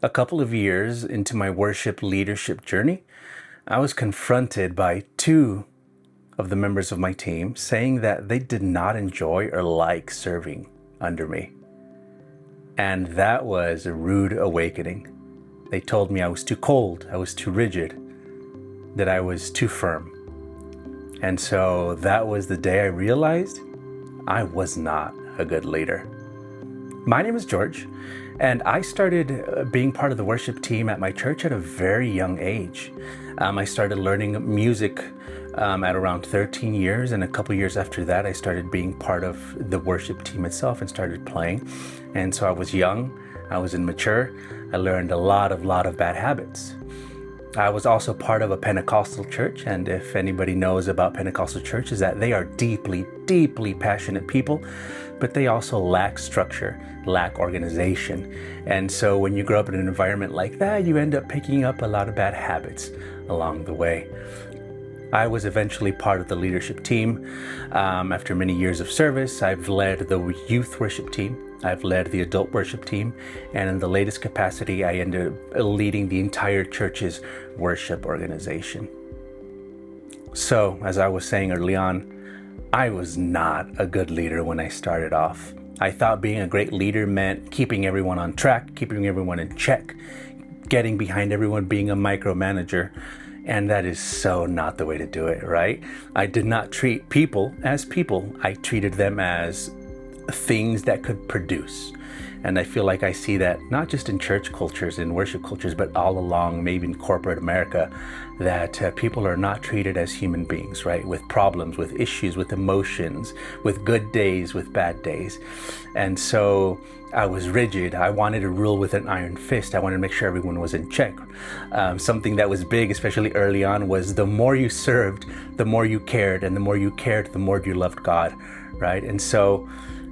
A couple of years into my worship leadership journey, I was confronted by two of the members of my team saying that they did not enjoy or like serving under me. And that was a rude awakening. They told me I was too cold, I was too rigid, that I was too firm. And so that was the day I realized I was not a good leader. My name is George, and I started being part of the worship team at my church at a very young age. I started learning music at around 13 years, and a couple years after that, I started being part of the worship team itself and started playing. And so I was young, I was immature, I learned a lot of bad habits. I was also part of a Pentecostal church, and if anybody knows about Pentecostal churches, that they are deeply passionate people, but they also lack structure, lack organization. And so when you grow up in an environment like that, you end up picking up a lot of bad habits along the way. I was eventually part of the leadership team. After many years of service, I've led the youth worship team. I've led the adult worship team, and in the latest capacity, I ended up leading the entire church's worship organization. So, as I was saying early on, I was not a good leader when I started off. I thought being a great leader meant keeping everyone on track, keeping everyone in check, getting behind everyone, being a micromanager. And that is so not the way to do it, right? I did not treat people as people. I treated them as things that could produce. And I feel like I see that not just in church cultures, in worship cultures, but all along, maybe in corporate America, that people are not treated as human beings, right? With problems, with issues, with emotions, with good days, with bad days. And so I was rigid. I wanted to rule with an iron fist. I wanted to make sure everyone was in check. Something that was big, especially early on, was the more you served, the more you cared, and the more you cared, the more you loved God, right? And so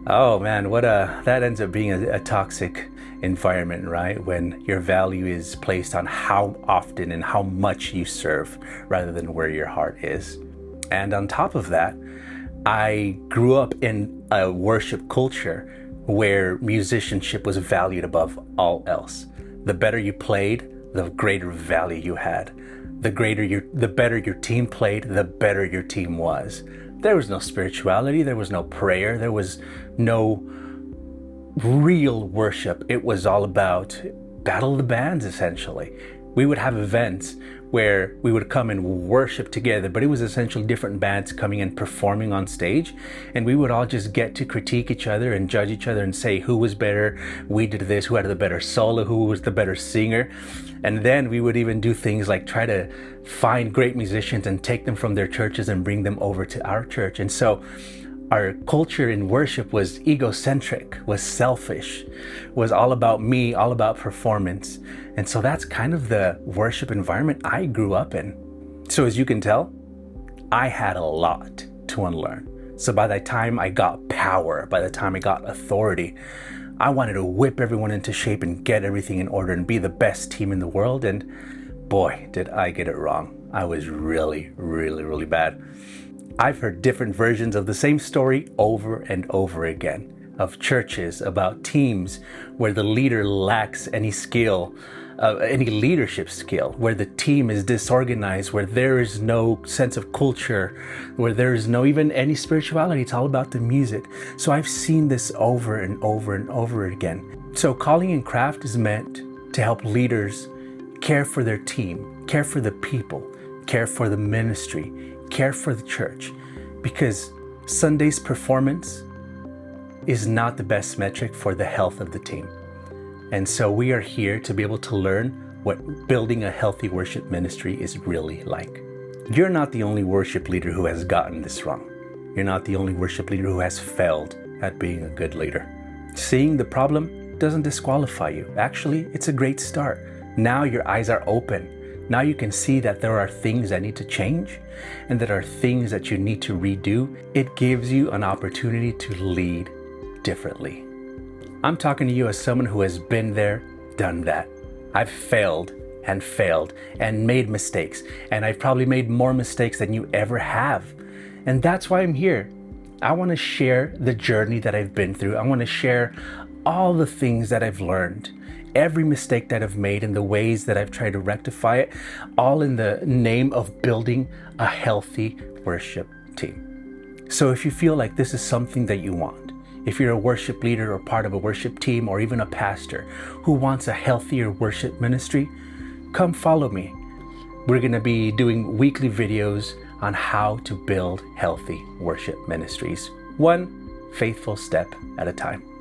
oh man, that ends up being a toxic environment, right? When your value is placed on how often and how much you serve rather than where your heart is. And on top of that, I grew up in a worship culture where musicianship was valued above all else. The better you played, the greater value you had. The better your team played, the better your team was. There was no spirituality, there was no prayer, there was no real worship. It was all about battle of the bands, essentially. We would have events where we would come and worship together, but it was essentially different bands coming and performing on stage, and we would all just get to critique each other and judge each other and say who was better, we did this, who had the better solo, who was the better singer. And then we would even do things like try to find great musicians and take them from their churches and bring them over to our church. And so our culture in worship was egocentric, was selfish, was all about me, all about performance. And so that's kind of the worship environment I grew up in. So as you can tell, I had a lot to unlearn. So by the time I got power, by the time I got authority, I wanted to whip everyone into shape and get everything in order and be the best team in the world. And boy, did I get it wrong. I was really bad. I've heard different versions of the same story over and over again, of churches, about teams where the leader lacks any skill, any leadership skill, where the team is disorganized, where there is no sense of culture, where there is no even any spirituality. It's all about the music. So I've seen this over and over again. So calling in craft is meant to help leaders care for their team, care for the people, care for the ministry, care for the church, because Sunday's performance is not the best metric for the health of the team. And so we are here to be able to learn what building a healthy worship ministry is really like. You're not the only worship leader who has gotten this wrong. You're not the only worship leader who has failed at being a good leader. Seeing the problem doesn't disqualify you. Actually, it's a great start. Now your eyes are open. Now you can see that there are things that need to change and that are things that you need to redo. It gives you an opportunity to lead differently. I'm talking to you as someone who has been there, done that. I've failed and made mistakes, and I've probably made more mistakes than you ever have. And that's why I'm here. I want to share the journey that I've been through. I want to share all the things that I've learned. every mistake that I've made and the ways that I've tried to rectify it, all in the name of building a healthy worship team. So if you feel like this is something that you want, if you're a worship leader or part of a worship team or even a pastor who wants a healthier worship ministry, come follow me. We're going to be doing weekly videos on how to build healthy worship ministries, one faithful step at a time.